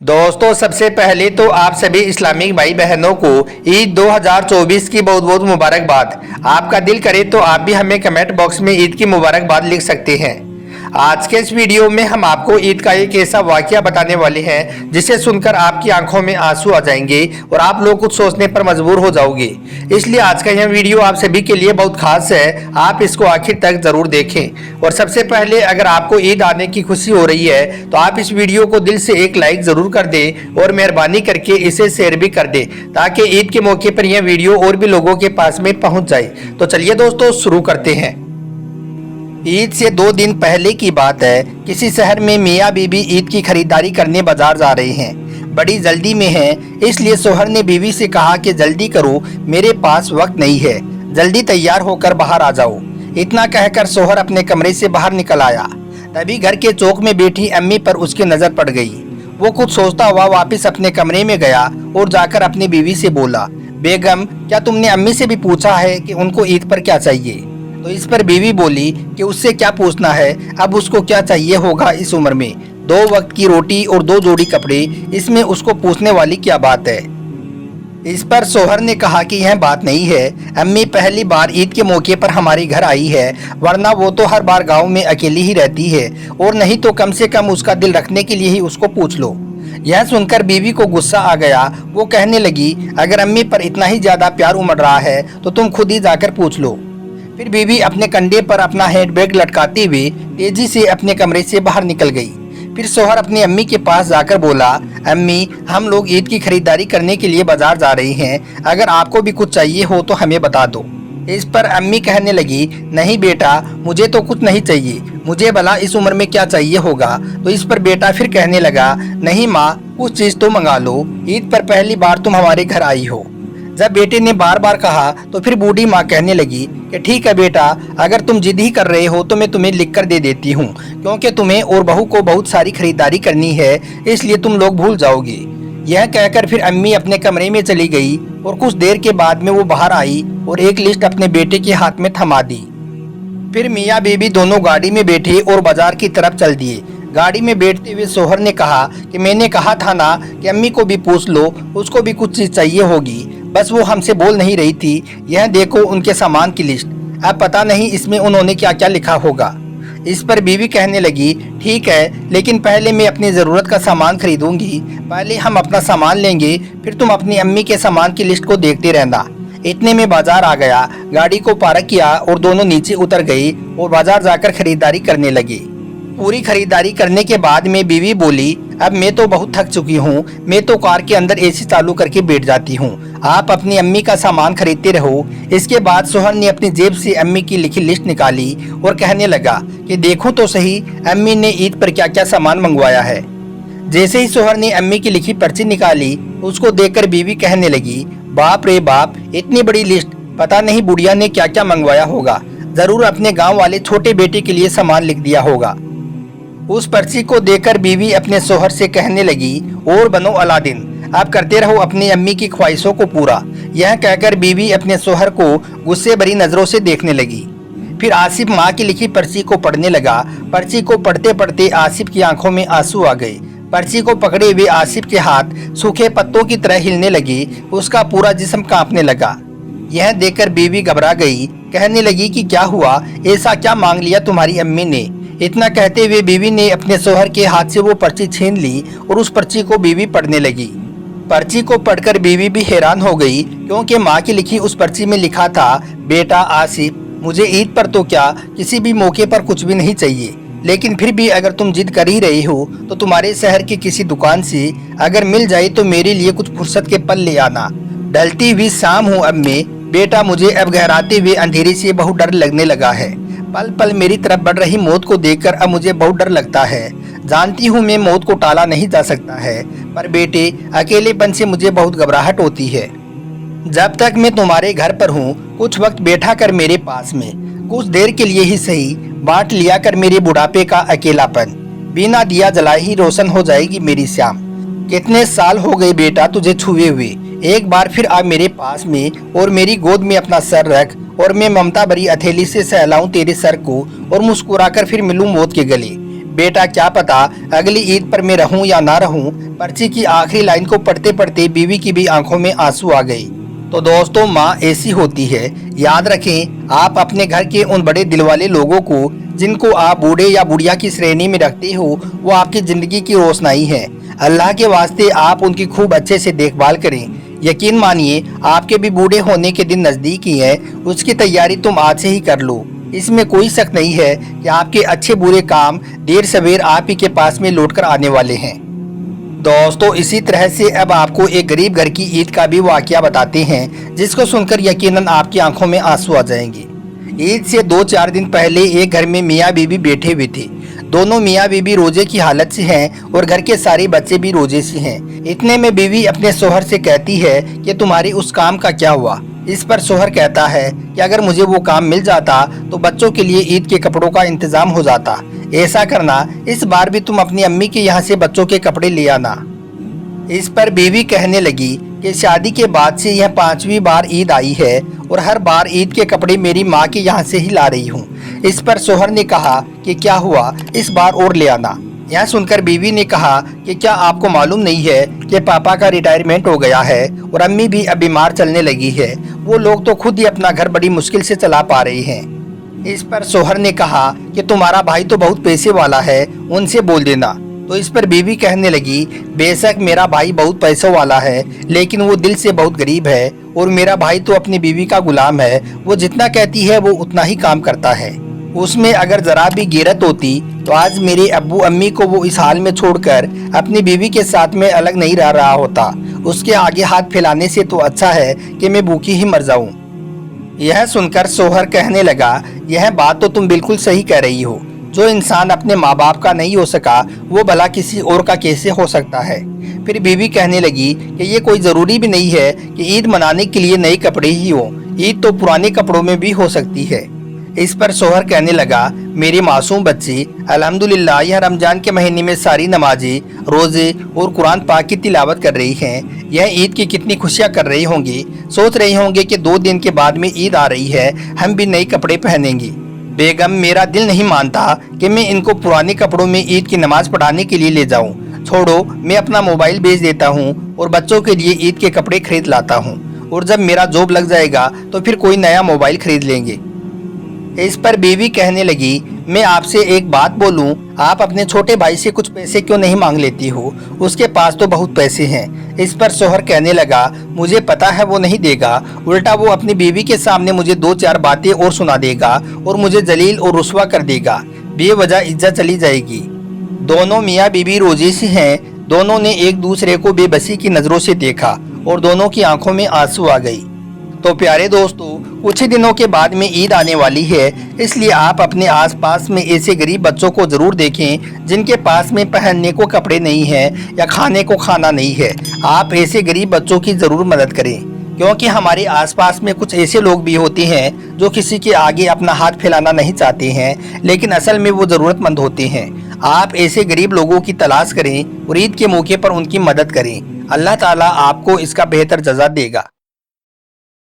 दोस्तों सबसे पहले तो आप सभी इस्लामिक भाई बहनों को ईद 2024 की बहुत बहुत मुबारकबाद। आपका दिल करे तो आप भी हमें कमेंट बॉक्स में ईद की मुबारकबाद लिख सकते हैं। आज के इस वीडियो में हम आपको ईद का एक ऐसा वाकया बताने वाले हैं जिसे सुनकर आपकी आंखों में आंसू आ जाएंगे और आप लोग कुछ सोचने पर मजबूर हो जाओगे। इसलिए आज का यह वीडियो आप सभी के लिए बहुत खास है, आप इसको आखिर तक जरूर देखें। और सबसे पहले अगर आपको ईद आने की खुशी हो रही है तो आप इस वीडियो को दिल से एक लाइक जरूर कर दें और मेहरबानी करके इसे शेयर भी कर दें ताकि ईद के मौके पर यह वीडियो और भी लोगों के पास में पहुंच जाए। तो चलिए दोस्तों शुरू करते हैं। ईद से 2 दिन पहले की बात है। किसी शहर में मियाँ बीवी ईद की खरीदारी करने बाजार जा रहे हैं। बड़ी जल्दी में हैं, इसलिए शौहर ने बीवी से कहा कि जल्दी करो, मेरे पास वक्त नहीं है, जल्दी तैयार होकर बाहर आ जाओ। इतना कहकर शौहर अपने कमरे से बाहर निकल आया। तभी घर के चौक में बैठी अम्मी पर उसकी नजर पड़ गई। वो कुछ सोचता हुआ वापस अपने कमरे में गया और जाकर अपनी बीवी से बोला, बेगम क्या तुमने अम्मी से भी पूछा है कि उनको ईद पर क्या चाहिए? तो इस पर बीवी बोली कि उससे क्या पूछना है, अब उसको क्या चाहिए होगा इस उम्र में, 2 वक्त की रोटी और 2 जोड़ी कपड़े, इसमें उसको पूछने वाली क्या बात है। इस पर शौहर ने कहा कि यह बात नहीं है, अम्मी पहली बार ईद के मौके पर हमारे घर आई है, वरना वो तो हर बार गांव में अकेली ही रहती है, और नहीं तो कम से कम उसका दिल रखने के लिए ही उसको पूछ लो। यह सुनकर बीवी को गुस्सा आ गया। वो कहने लगी, अगर अम्मी पर इतना ही ज्यादा प्यार उमड़ रहा है तो तुम खुद ही जाकर पूछ लो। फिर बीवी अपने कंधे पर अपना हैंडबैग लटकाते हुए तेजी से अपने कमरे से बाहर निकल गई। फिर शौहर अपनी अम्मी के पास जाकर बोला, अम्मी हम लोग ईद की खरीदारी करने के लिए बाजार जा रहे हैं, अगर आपको भी कुछ चाहिए हो तो हमें बता दो। इस पर अम्मी कहने लगी, नहीं बेटा मुझे तो कुछ नहीं चाहिए, मुझे भला इस उम्र में क्या चाहिए होगा। तो इस पर बेटा फिर कहने लगा, नहीं माँ कुछ चीज तो मंगा लो, ईद पर पहली बार तुम हमारे घर आई हो। जब बेटे ने बार बार कहा तो फिर बूढ़ी माँ कहने लगी कि ठीक है बेटा, अगर तुम जिद ही कर रहे हो तो मैं तुम्हें लिख कर दे देती हूँ, क्योंकि तुम्हें और बहू को बहुत सारी खरीदारी करनी है, इसलिए तुम लोग भूल जाओगे। यह कहकर फिर अम्मी अपने कमरे में चली गई और कुछ देर के बाद में वो बाहर आई और एक लिस्ट अपने बेटे के हाथ में थमा दी। फिर मियाँ बीबी दोनों गाड़ी में बैठे और बाजार की तरफ चल दिए। गाड़ी में बैठते हुए शौहर ने कहा कि मैंने कहा था ना कि अम्मी को भी पूछ लो, उसको भी कुछ चीज चाहिए होगी, बस वो हमसे बोल नहीं रही थी। यह देखो उनके सामान की लिस्ट, अब पता नहीं इसमें उन्होंने क्या क्या लिखा होगा। इस पर बीवी कहने लगी, ठीक है लेकिन पहले मैं अपनी ज़रूरत का सामान खरीदूंगी, पहले हम अपना सामान लेंगे, फिर तुम अपनी अम्मी के सामान की लिस्ट को देखते रहना। इतने में बाजार आ गया। गाड़ी को पार्क किया और दोनों नीचे उतर गई और बाजार जाकर खरीदारी करने लगे। पूरी खरीदारी करने के बाद में बीवी बोली, अब मैं तो बहुत थक चुकी हूँ, मैं तो कार के अंदर एसी चालू करके बैठ जाती हूँ, आप अपनी अम्मी का सामान खरीदते रहो। इसके बाद शौहर ने अपनी जेब से अम्मी की लिखी लिस्ट निकाली और कहने लगा कि देखो तो सही अम्मी ने ईद पर क्या क्या सामान मंगवाया है। जैसे ही शौहर ने अम्मी की लिखी पर्ची निकाली, उसको देखकर बीवी कहने लगी, बाप रे बाप, इतनी बड़ी लिस्ट, पता नहीं बुढ़िया ने क्या क्या मंगवाया होगा, जरूर अपने गाँव वाले छोटे बेटे के लिए सामान लिख दिया होगा। उस पर्ची को देखकर बीवी अपने शौहर से कहने लगी, और बनो अलादीन, आप करते रहो अपनी अम्मी की ख्वाहिशों को पूरा। यह कहकर बीवी अपने शौहर को गुस्से भरी नजरों से देखने लगी। फिर आसिफ माँ की लिखी पर्ची को पढ़ने लगा। पर्ची को पढ़ते पढ़ते आसिफ की आंखों में आंसू आ गए। पर्ची को पकड़े हुए आसिफ के हाथ सूखे पत्तों की तरह हिलने लगे, उसका पूरा जिस्म कांपने लगा। यह देखकर बीवी घबरा गई, कहने लगी कि क्या हुआ, ऐसा क्या मांग लिया तुम्हारी अम्मी ने? इतना कहते हुए बीवी ने अपने शौहर के हाथ से वो पर्ची छीन ली और उस पर्ची को बीवी पढ़ने लगी। पर्ची को पढ़कर बीवी भी हैरान हो गई, क्योंकि माँ की लिखी उस पर्ची में लिखा था, बेटा आसिफ मुझे ईद पर तो क्या किसी भी मौके पर कुछ भी नहीं चाहिए, लेकिन फिर भी अगर तुम जिद कर ही रही हो तो तुम्हारे शहर की किसी दुकान से अगर मिल जाए तो मेरे लिए कुछ फुर्सत के पल ले आना। ढलती हुई शाम हूँ अम्मी, बेटा मुझे अब गहराते हुए अंधेरे से बहुत डर लगने लगा है। पल पल मेरी तरफ बढ़ रही मौत को देखकर अब मुझे बहुत डर लगता है। जानती हूँ मैं मौत को टाला नहीं जा सकता है, पर बेटे अकेलेपन से मुझे बहुत घबराहट होती है। जब तक मैं तुम्हारे घर पर हूँ कुछ वक्त बैठा कर मेरे पास में, कुछ देर के लिए ही सही, बांट लिया कर मेरे बुढ़ापे का अकेलापन। बिना दिया जलाए ही रोशन हो जाएगी मेरी शाम। कितने साल हो गए बेटा तुझे छुए हुए, एक बार फिर आ मेरे पास में और मेरी गोद में अपना सर रख और मैं ममता भरी हथेली से सहलाऊं तेरे सर को और मुस्कुराकर फिर मिलूं मौत के गले। बेटा क्या पता अगली ईद पर मैं रहूं या ना रहूं। पर्ची की आखिरी लाइन को पढ़ते पढ़ते बीवी की भी आंखों में आंसू आ गई। तो दोस्तों, माँ ऐसी होती है। याद रखें, आप अपने घर के उन बड़े दिल वाले लोगों को जिनको आप बूढ़े या बुढ़िया की श्रेणी में रखते हो, वो आपकी जिंदगी की रोशनाई है। अल्लाह के वास्ते आप उनकी खूब अच्छे से देखभाल करें। यकीन मानिए, आपके भी बूढ़े होने के दिन नज़दीक ही है। उसकी तैयारी तुम आज से ही कर लो। इसमें कोई शक नहीं है कि आपके अच्छे बुरे काम देर सवेर आप ही के पास में लौट कर आने वाले हैं। दोस्तों, इसी तरह से अब आपको एक गरीब घर की ईद का भी वाकया बताते हैं, जिसको सुनकर यकीनन आपकी आंखों में आंसू आ जाएंगे। ईद से 2-4 दिन पहले एक घर में मियाँ बीबी बैठे हुए थे। दोनों मियाँ बीबी रोजे की हालत से हैं और घर के सारे बच्चे भी रोजे से हैं। इतने में बीवी अपने शोहर से कहती है कि तुम्हारी उस काम का क्या हुआ। इस पर शोहर कहता है कि अगर मुझे वो काम मिल जाता तो बच्चों के लिए ईद के कपड़ों का इंतजाम हो जाता। ऐसा करना, इस बार भी तुम अपनी अम्मी के यहाँ से बच्चों के कपड़े ले आना। इस पर बीवी कहने लगी कि शादी के बाद से यह 5वीं बार ईद आई है और हर बार ईद के कपड़े मेरी माँ के यहाँ से ही ला रही हूँ। इस पर शोहर ने कहा कि क्या हुआ, इस बार और ले आना। यह सुनकर बीवी ने कहा कि क्या आपको मालूम नहीं है कि पापा का रिटायरमेंट हो गया है और अम्मी भी अब बीमार चलने लगी है। वो लोग तो खुद ही अपना घर बड़ी मुश्किल से चला पा रहे हैं। इस पर शोहर ने कहा कि तुम्हारा भाई तो बहुत पैसे वाला है, उनसे बोल देना। तो इस पर बीवी कहने लगी, बेशक मेरा भाई बहुत पैसों वाला है, लेकिन वो दिल से बहुत गरीब है और मेरा भाई तो अपनी बीवी का गुलाम है। वो जितना कहती है वो उतना ही काम करता है। उसमें अगर जरा भी गिरत होती तो आज मेरे अब्बू अम्मी को वो इस हाल में छोड़कर अपनी बीवी के साथ में अलग नहीं रह रहा होता। उसके आगे हाथ फैलाने से तो अच्छा है कि मैं भूखी ही मर जाऊं। यह सुनकर शोहर कहने लगा, यह बात तो तुम बिल्कुल सही कह रही हो। जो इंसान अपने माँ बाप का नहीं हो सका, वो भला किसी और का कैसे हो सकता है। फिर बीवी कहने लगी कि ये कोई ज़रूरी भी नहीं है कि ईद मनाने के लिए नए कपड़े ही हो। ईद तो पुराने कपड़ों में भी हो सकती है। इस पर शोहर कहने लगा, मेरी मासूम बच्ची, अल्हम्दुलिल्लाह यह रमजान के महीने में सारी नमाजी रोजे और कुरान पाक की तिलावत कर रही हैं। यह ईद की कितनी खुशियाँ कर रही होंगी। सोच रही होंगे कि 2 दिन के बाद में ईद आ रही है, हम भी नए कपड़े पहनेंगे। बेगम, मेरा दिल नहीं मानता कि मैं इनको पुराने कपड़ों में ईद की नमाज पढ़ाने के लिए ले जाऊं। छोड़ो, मैं अपना मोबाइल बेच देता हूं और बच्चों के लिए ईद के कपड़े खरीद लाता हूं, और जब मेरा जॉब लग जाएगा तो फिर कोई नया मोबाइल खरीद लेंगे। इस पर बीवी कहने लगी, मैं आपसे एक बात बोलूं, आप अपने छोटे भाई से कुछ पैसे क्यों नहीं मांग लेती हो? उसके पास तो बहुत पैसे हैं। इस पर शोहर कहने लगा, मुझे पता है वो नहीं देगा, उल्टा वो अपनी बीवी के सामने मुझे 2-4 बातें और सुना देगा और मुझे जलील और रुस्वा कर देगा। बेवजह इज्जत चली जाएगी। दोनों मियाँ बीवी रोजे से हैं। दोनों ने एक दूसरे को बेबसी की नज़रों से देखा और दोनों की आंखों में आंसू आ गई। तो प्यारे दोस्तों, कुछ ही दिनों के बाद में ईद आने वाली है, इसलिए आप अपने आसपास में ऐसे गरीब बच्चों को ज़रूर देखें जिनके पास में पहनने को कपड़े नहीं हैं या खाने को खाना नहीं है। आप ऐसे गरीब बच्चों की ज़रूर मदद करें, क्योंकि हमारे आसपास में कुछ ऐसे लोग भी होते हैं जो किसी के आगे अपना हाथ फैलाना नहीं चाहते हैं, लेकिन असल में वो ज़रूरतमंद होते हैं। आप ऐसे गरीब लोगों की तलाश करें और ईद के मौके पर उनकी मदद करें। अल्लाह ताला आपको इसका बेहतर जज़ा देगा।